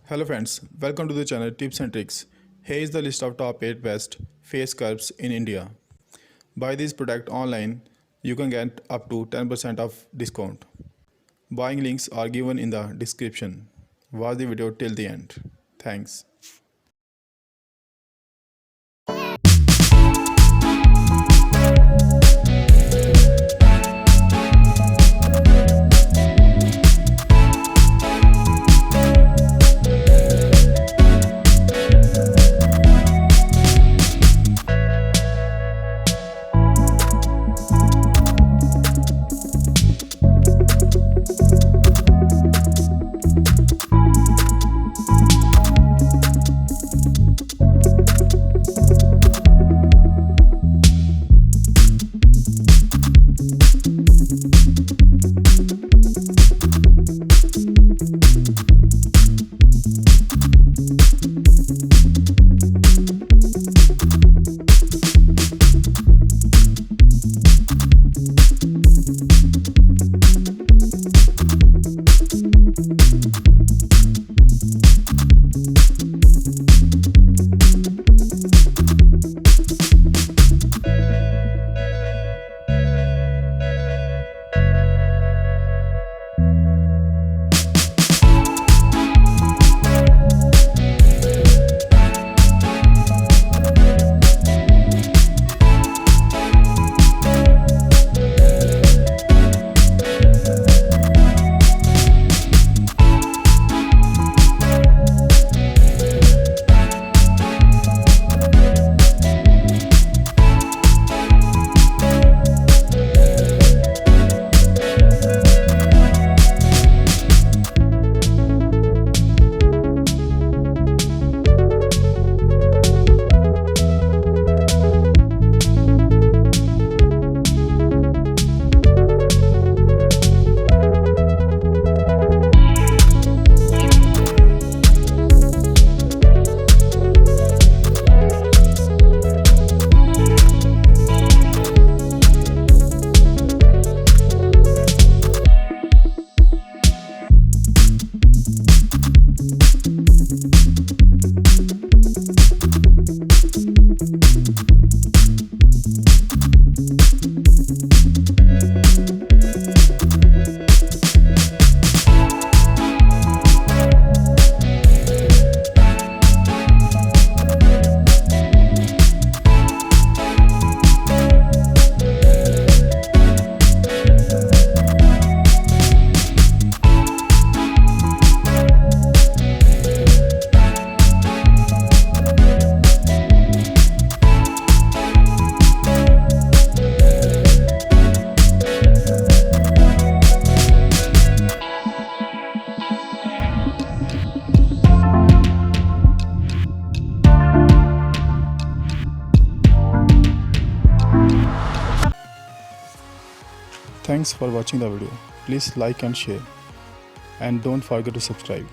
Hello friends, welcome to the channel Tips and Tricks. Here is the list of top 8 best face scrubs in India. Buy this product online, you can get up to 10% of discount. Buying links are given in the description. Watch the video till the end. Thanks. Thanks for watching the video. Please like and share. And don't forget to subscribe.